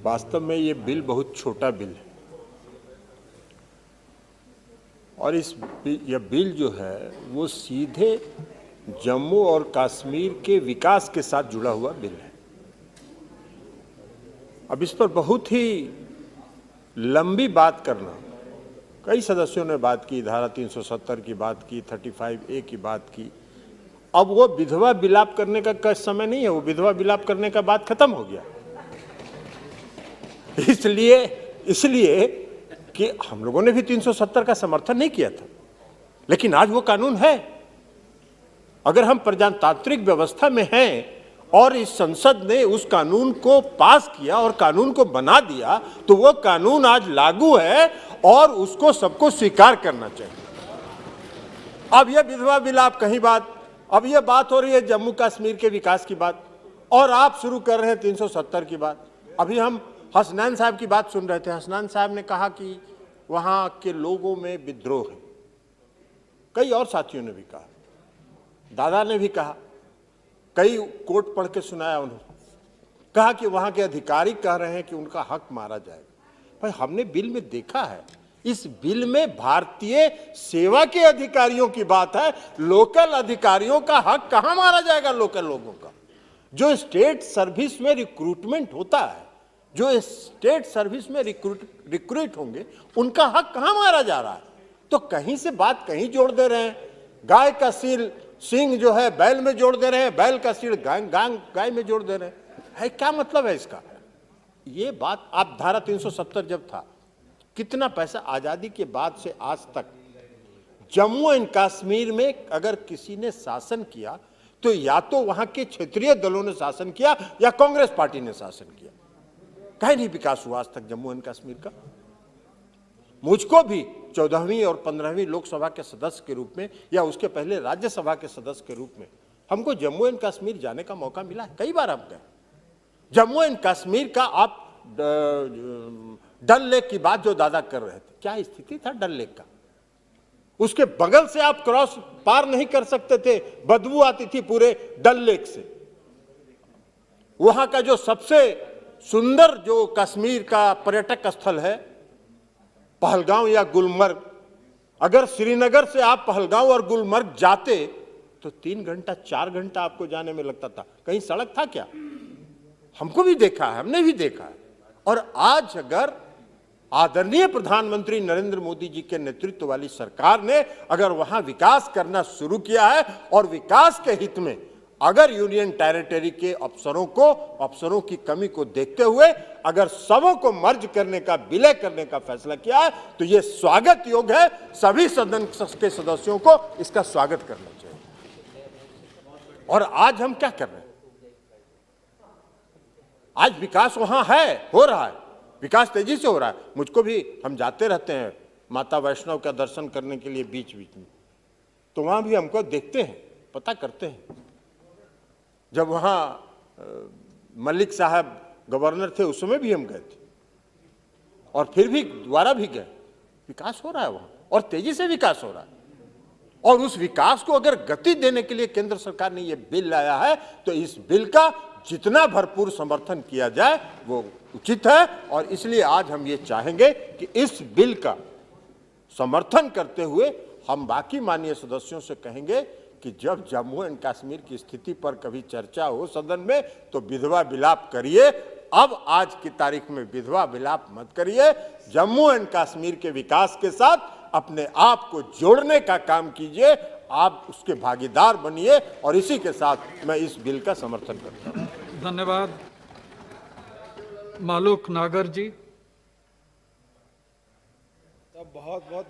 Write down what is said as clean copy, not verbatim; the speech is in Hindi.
वास्तव में ये बिल बहुत छोटा बिल है और यह बिल जो है वो सीधे जम्मू और कश्मीर के विकास के साथ जुड़ा हुआ बिल है। अब इस पर बहुत ही लंबी बात करना, कई सदस्यों ने बात की, धारा 370 की बात की, 35A की बात की। अब वो विधवा विलाप करने का समय नहीं है, वो विधवा विलाप करने का बात खत्म हो गया। इसलिए कि हम लोगों ने भी 370 का समर्थन नहीं किया था, लेकिन आज वो कानून है। अगर हम प्रजातांत्रिक व्यवस्था में हैं और इस संसद ने उस कानून को पास किया और कानून को बना दिया, तो वो कानून आज लागू है और उसको सबको स्वीकार करना चाहिए। अब ये विधवा विलाप कहीं बात, अब ये बात हो रही है जम्मू कश्मीर के विकास की बात, और आप शुरू कर रहे हैं 370 की बात। अभी हम हसनैन साहब की बात सुन रहे थे। हसनैन साहब ने कहा कि वहां के लोगों में विद्रोह है। कई और साथियों ने भी कहा, दादा ने भी कहा, कई कोर्ट पढ़ के सुनाया उन्होंने, कहा कि वहां के अधिकारी कह रहे हैं कि उनका हक मारा जाएगा। भाई हमने बिल में देखा है, इस बिल में भारतीय सेवा के अधिकारियों की बात है। लोकल अधिकारियों का हक कहां मारा जाएगा? लोकल लोगों का जो स्टेट सर्विस में रिक्रूटमेंट होता है, जो स्टेट सर्विस में रिक्रूट होंगे, उनका हक कहां मारा जा रहा है? तो कहीं से बात कहीं जोड़ दे रहे हैं। गाय का सींग जो है बैल में जोड़ दे रहे हैं, बैल का सींग गाय में जोड़ दे रहे हैं। क्या मतलब है इसका? ये बात, आप धारा 370 जब था, कितना पैसा आजादी के बाद से आज तक जम्मू एंड कश्मीर में अगर किसी ने शासन किया तो या तो वहां के क्षेत्रीय दलों ने शासन किया या कांग्रेस पार्टी ने शासन किया। कहीं नहीं विकास हुआ आज तक जम्मू एंड कश्मीर का। मुझको भी 14वीं और 15वीं लोकसभा के सदस्य के रूप में या उसके पहले राज्यसभा के सदस्य के रूप में हमको जम्मू एंड कश्मीर जाने का मौका मिला है। कई बार हम गए। जम्मू एंड कश्मीर का आप डल लेक की बात जो दादा कर रहे थे, क्या स्थिति था डल लेक का? उसके बगल से आप क्रॉस पार नहीं कर सकते थे, बदबू आती थी पूरे डल लेक से। वहां का जो सबसे सुंदर जो कश्मीर का पर्यटक स्थल है पहलगांव या गुलमर्ग, अगर श्रीनगर से आप पहलगांव और गुलमर्ग जाते तो 3 घंटा 4 घंटा आपको जाने में लगता था। कहीं सड़क था क्या? हमको भी देखा है, हमने भी देखा है। और आज अगर आदरणीय प्रधानमंत्री नरेंद्र मोदी जी के नेतृत्व वाली सरकार ने अगर वहां विकास करना शुरू किया है और विकास के हित में अगर यूनियन टेरिटरी के अफसरों की कमी को देखते हुए अगर सबों को मर्ज करने का, विलय करने का फैसला किया है, तो यह स्वागत योग्य है। सभी सदन के सदस्यों को इसका स्वागत करना चाहिए। और आज हम क्या कर रहे हैं? आज विकास वहां है, हो रहा है, विकास तेजी से हो रहा है। मुझको भी, हम जाते रहते हैं माता वैष्णव का दर्शन करने के लिए बीच बीच में, तो वहां भी हमको देखते हैं, पता करते हैं। जब वहां मलिक साहब गवर्नर थे उस समय भी हम गए थे और फिर भी दोबारा भी गए। विकास हो रहा है वहां और तेजी से विकास हो रहा है। और उस विकास को अगर गति देने के लिए केंद्र सरकार ने यह बिल लाया है, तो इस बिल का जितना भरपूर समर्थन किया जाए वो उचित है। और इसलिए आज हम ये चाहेंगे कि इस बिल का समर्थन करते हुए हम बाकी माननीय सदस्यों से कहेंगे कि जब जम्मू एंड कश्मीर की स्थिति पर कभी चर्चा हो सदन में, तो विधवा विलाप करिए। अब आज की तारीख में विधवा विलाप मत करिए। जम्मू एंड कश्मीर के विकास के साथ अपने आप को जोड़ने का काम कीजिए, आप उसके भागीदार बनिए। और इसी के साथ मैं इस बिल का समर्थन करता हूं। धन्यवाद। मालूक नागर जी। बहुत बहुत